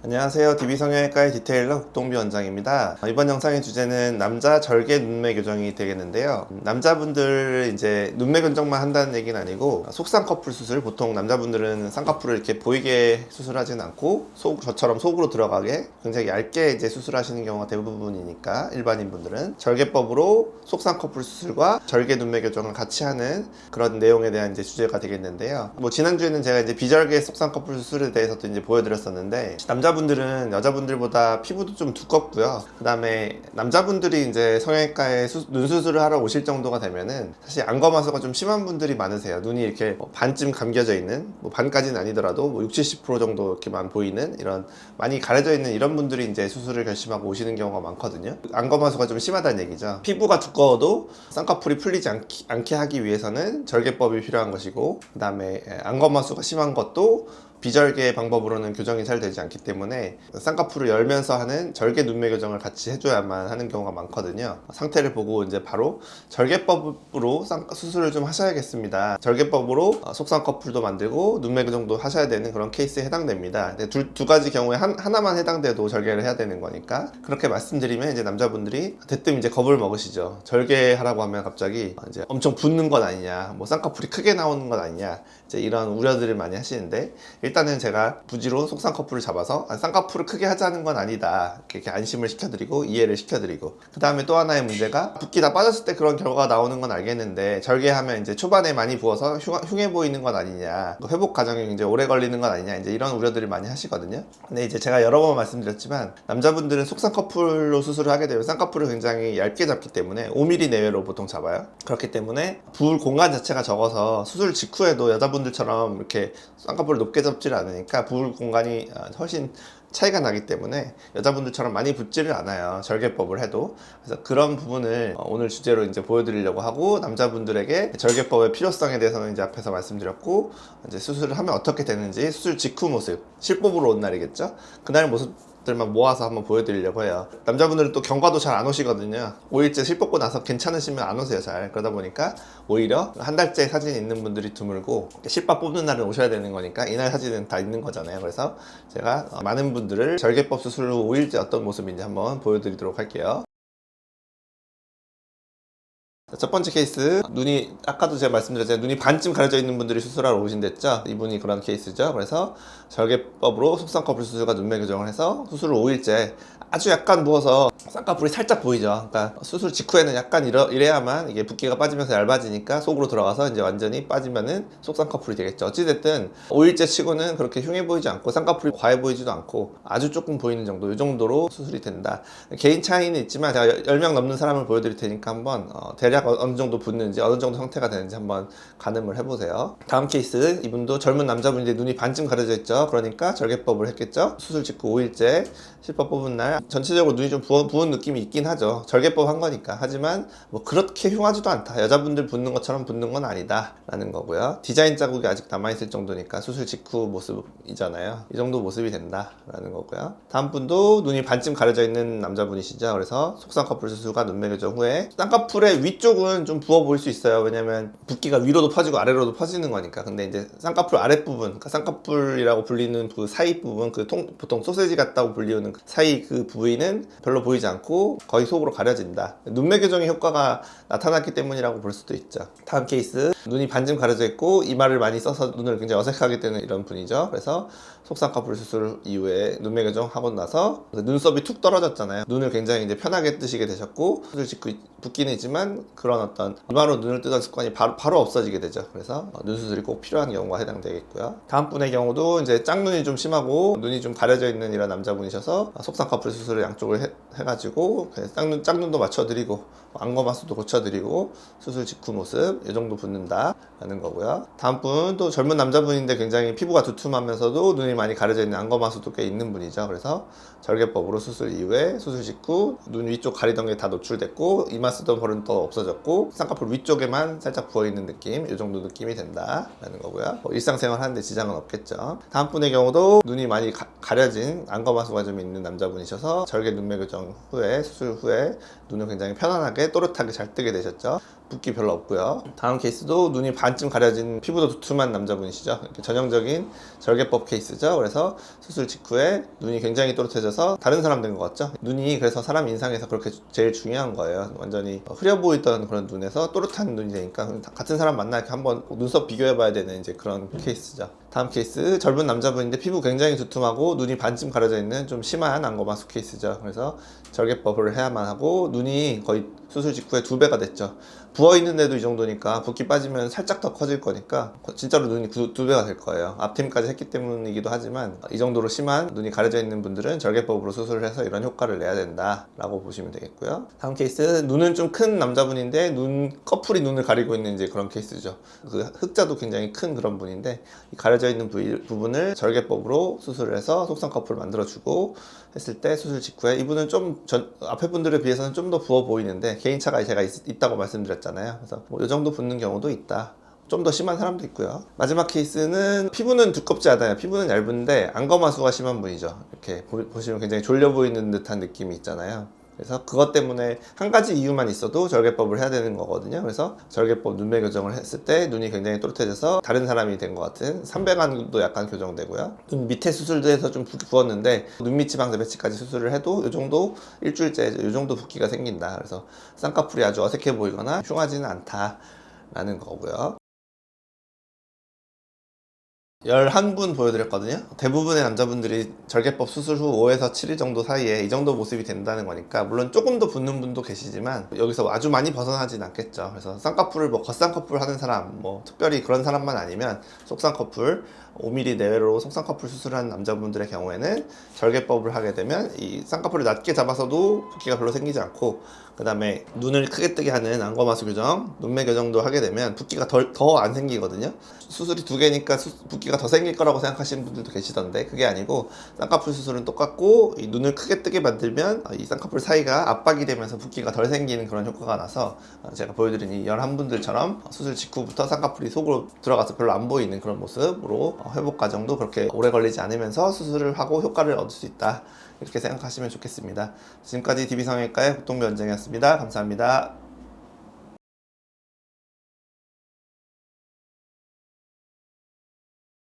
안녕하세요. DB성형외과의 디테일러 국동비 원장입니다. 이번 영상의 주제는 남자 절개 눈매 교정이 되겠는데요. 남자분들 이제 눈매 교정만 한다는 얘기는 아니고 속쌍꺼풀 수술, 보통 남자분들은 쌍꺼풀을 이렇게 보이게 수술하진 않고 저처럼 속으로 들어가게 굉장히 얇게 이제 수술하시는 경우가 대부분이니까 일반인 분들은 절개법으로 속쌍꺼풀 수술과 절개 눈매 교정을 같이 하는 그런 내용에 대한 이제 주제가 되겠는데요. 지난주에는 제가 이제 비절개 속쌍꺼풀 수술에 대해서도 이제 보여드렸었는데, 남자분들은 여자분들보다 피부도 좀 두껍고요. 그 다음에 남자분들이 이제 성형외과에 눈 수술을 하러 오실 정도가 되면은 사실 안검하수가 좀 심한 분들이 많으세요. 눈이 이렇게 반쯤 감겨져 있는, 반까지는 아니더라도 60, 70% 정도 이렇게만 보이는, 이런 많이 가려져 있는 이런 분들이 이제 수술을 결심하고 오시는 경우가 많거든요. 안검하수가 좀 심하다는 얘기죠. 피부가 두꺼워도 쌍꺼풀이 풀리지 않게 하기 위해서는 절개법이 필요한 것이고, 그 다음에 안검하수가 심한 것도 비절개 방법으로는 교정이 잘 되지 않기 때문에 쌍꺼풀을 열면서 하는 절개 눈매 교정을 같이 해줘야만 하는 경우가 많거든요. 상태를 보고 이제 바로 절개법으로 수술을 좀 하셔야겠습니다. 절개법으로 속쌍꺼풀도 만들고 눈매 교정도 하셔야 되는 그런 케이스에 해당됩니다. 두 가지 경우에 하나만 해당돼도 절개를 해야 되는 거니까, 그렇게 말씀드리면 이제 남자분들이 대뜸 이제 겁을 먹으시죠. 절개하라고 하면 갑자기 이제 엄청 붓는 건 아니냐, 쌍꺼풀이 크게 나오는 건 아니냐, 이제 이런 우려들을 많이 하시는데, 일단은 제가 부지로 속쌍꺼풀을 잡아서 쌍꺼풀을 크게 하자는 건 아니다, 이렇게 안심을 시켜드리고 이해를 시켜드리고, 그 다음에 또 하나의 문제가 붓기 다 빠졌을 때 그런 결과가 나오는 건 알겠는데, 절개하면 이제 초반에 많이 부어서 흉해 보이는 건 아니냐, 회복 과정이 굉장히 오래 걸리는 건 아니냐, 이제 이런 우려들을 많이 하시거든요. 근데 이제 제가 여러 번 말씀드렸지만, 남자분들은 속쌍꺼풀로 수술을 하게 되면 쌍꺼풀을 굉장히 얇게 잡기 때문에 5mm 내외로 보통 잡아요. 그렇기 때문에 부을 공간 자체가 적어서 수술 직후에도 여자분들처럼 이렇게 쌍꺼풀을 높게 잡지를 않으니까 부을 공간이 훨씬 차이가 나기 때문에 여자분들처럼 많이 붓지를 않아요, 절개법을 해도. 그래서 그런 부분을 오늘 주제로 이제 보여드리려고 하고, 남자분들에게 절개법의 필요성에 대해서는 이제 앞에서 말씀드렸고, 이제 수술을 하면 어떻게 되는지, 수술 직후 모습, 실법으로 온 날이겠죠, 그날 모습들만 모아서 한번 보여드리려고 해요. 남자분들은 또 경과도 잘 안 오시거든요. 5일째 실 뽑고 나서 괜찮으시면 안 오세요, 잘. 그러다 보니까 오히려 한 달째 사진이 있는 분들이 드물고, 실밥 뽑는 날은 오셔야 되는 거니까 이날 사진은 다 있는 거잖아요. 그래서 제가 많은 분들을 절개법 수술 후 5일째 어떤 모습인지 한번 보여드리도록 할게요. 첫 번째 케이스, 눈이 아까도 제가 말씀드렸잖아요. 눈이 반쯤 가려져 있는 분들이 수술하러 오신댔죠. 이분이 그런 케이스죠. 그래서 절개법으로 속쌍꺼풀 수술과 눈매 교정을 해서 수술을 5일째 아주 약간 부어서 쌍꺼풀이 살짝 보이죠. 그러니까 수술 직후에는 약간 이래야만 이게 붓기가 빠지면서 얇아지니까 속으로 들어가서 이제 완전히 빠지면은 속쌍꺼풀이 되겠죠. 어찌됐든 5일째 치고는 그렇게 흉해 보이지 않고 쌍꺼풀이 과해 보이지도 않고 아주 조금 보이는 정도, 이 정도로 수술이 된다. 개인 차이는 있지만 제가 10명 넘는 사람을 보여드릴 테니까 한번 대략 어느 정도 붓는지, 어느 정도 형태가 되는지 한번 가늠을 해보세요. 다음 케이스, 이분도 젊은 남자분인데 눈이 반쯤 가려져 있죠. 그러니까 절개법을 했겠죠. 수술 직후 5일째 실밥 뽑은 날 전체적으로 눈이 좀 부은 느낌이 있긴 하죠. 절개법 한 거니까. 하지만 그렇게 흉하지도 않다, 여자분들 붓는 것처럼 붓는 건 아니다 라는 거고요. 디자인 자국이 아직 남아있을 정도니까 수술 직후 모습이잖아요. 이 정도 모습이 된다 라는 거고요. 다음 분도 눈이 반쯤 가려져 있는 남자분이시죠. 그래서 속쌍꺼풀 수술과 눈매 교정 후에 쌍꺼풀의 위쪽은 좀 부어 보일 수 있어요. 왜냐면 붓기가 위로도 퍼지고 아래로도 퍼지는 거니까. 근데 이제 쌍꺼풀 아랫부분, 그러니까 쌍꺼풀이라고 불리는 그 사이 부분, 보통 소세지 같다고 불리우는 그 사이 그 부위는 별로 보이지 않고 거의 속으로 가려진다. 눈매 교정의 효과가 나타났기 때문이라고 볼 수도 있죠. 다음 케이스, 눈이 반쯤 가려져 있고 이마를 많이 써서 눈을 굉장히 어색하게 되는 이런 분이죠. 그래서 속쌍꺼풀 수술 이후에 눈매 교정 하고 나서 눈썹이 툭 떨어졌잖아요. 눈을 굉장히 이제 편하게 뜨시게 되셨고, 수술 직후 붓기는 있지만 그런 어떤 이마로 눈을 뜨던 습관이 바로 없어지게 되죠. 그래서 눈 수술이 꼭 필요한 경우가 해당되겠고요. 다음 분의 경우도 이제 짝눈이 좀 심하고 눈이 좀 가려져 있는 이런 남자분이셔서 속쌍꺼풀 수술을 양쪽을 해가지고 짝눈도 맞춰드리고 안검하수도 고쳐드리고 수술 직후 모습 이 정도 붓는다 라는 거고요. 다음 분도 젊은 남자분인데 굉장히 피부가 두툼하면서도 눈이 많이 가려져 있는 안검하수도 꽤 있는 분이죠. 그래서 절개법으로 수술 이후에 수술 직후 눈 위쪽 가리던 게 다 노출됐고 이마 쓰던 볼은 또 없어졌고 쌍꺼풀 위쪽에만 살짝 부어있는 느낌, 이 정도 느낌이 된다 라는 거고요. 일상생활 하는데 지장은 없겠죠. 다음 분의 경우도 눈이 많이 가려진 안검하수가 좀 있는 남자분이셔서 절개 눈매 교정 후에, 수술 후에 눈을 굉장히 편안하게 또렷하게 잘 뜨게 되셨죠. 붓기 별로 없고요. 다음 케이스도 눈이 반쯤 가려진 피부도 두툼한 남자분이시죠. 이렇게 전형적인 절개법 케이스죠. 그래서 수술 직후에 눈이 굉장히 또렷해져서 다른 사람 된 것 같죠. 눈이 그래서 사람 인상에서 그렇게 제일 중요한 거예요. 완전히 흐려 보이던 그런 눈에서 또렷한 눈이 되니까 같은 사람 만나 이렇게 한번 눈썹 비교해봐야 되는 이제 그런 케이스죠. 다음 케이스 젊은 남자분인데 피부 굉장히 두툼하고 눈이 반쯤 가려져 있는 좀 심한 안검하수 케이스죠. 그래서 절개법을 해야만 하고 눈이 거의 수술 직후에 2배가 됐죠. 부어있는데도 이 정도니까 붓기 빠지면 살짝 더 커질 거니까 진짜로 눈이 2배가 될 거예요. 앞팀까지 했기 때문이기도 하지만 이 정도로 심한 눈이 가려져 있는 분들은 절개법으로 수술을 해서 이런 효과를 내야 된다 라고 보시면 되겠고요. 다음 케이스 눈은 좀 큰 남자분인데 커플이 눈을 가리고 있는 이제 그런 케이스죠. 그 흑자도 굉장히 큰 그런 분인데 이 가려져 있는 부분을 절개법으로 수술을 해서 속상 커플을 만들어주고 했을 때 수술 직후에 이분은 좀 앞에 분들에 비해서는 좀 더 부어 보이는데 개인차가 제가 있다고 말씀드렸잖아요. 그래서 이 정도 붓는 경우도 있다. 좀 더 심한 사람도 있고요. 마지막 케이스는 피부는 두껍지 않아요. 피부는 얇은데 안검하수가 심한 분이죠. 이렇게 보시면 굉장히 졸려 보이는 듯한 느낌이 있잖아요. 그래서 그것 때문에 한 가지 이유만 있어도 절개법을 해야 되는 거거든요. 그래서 절개법 눈매 교정을 했을 때 눈이 굉장히 또렷해져서 다른 사람이 된 것 같은 삼배간도 약간 교정되고요. 눈 밑에 수술도 해서 좀 부었는데 눈 밑 지방 재배치까지 수술을 해도 이 정도 일주일째 이 정도 붓기가 생긴다. 그래서 쌍꺼풀이 아주 어색해 보이거나 흉하지는 않다라는 거고요. 11분 보여드렸거든요. 대부분의 남자분들이 절개법 수술 후 5에서 7일 정도 사이에 이 정도 모습이 된다는 거니까 물론 조금 더 붓는 분도 계시지만 여기서 아주 많이 벗어나진 않겠죠. 그래서 쌍꺼풀을 겉쌍꺼풀 하는 사람 특별히 그런 사람만 아니면 속쌍꺼풀 5mm 내외로 속쌍꺼풀 수술하는 남자분들의 경우에는 절개법을 하게 되면 이 쌍꺼풀을 낮게 잡아서도 붓기가 별로 생기지 않고 그 다음에 눈을 크게 뜨게 하는 안검하수 교정, 눈매 교정도 하게 되면 붓기가 더 안 생기거든요. 수술이 2개니까 붓기가 더 생길 거라고 생각하시는 분들도 계시던데 그게 아니고 쌍꺼풀 수술은 똑같고 이 눈을 크게 뜨게 만들면 이 쌍꺼풀 사이가 압박이 되면서 붓기가 덜 생기는 그런 효과가 나서 제가 보여드린 이 11분들처럼 수술 직후부터 쌍꺼풀이 속으로 들어가서 별로 안 보이는 그런 모습으로 회복 과정도 그렇게 오래 걸리지 않으면서 수술을 하고 효과를 얻을 수 있다 이렇게 생각하시면 좋겠습니다. 지금까지 DB성형외과의 국동배 원장이었습니다. 감사합니다.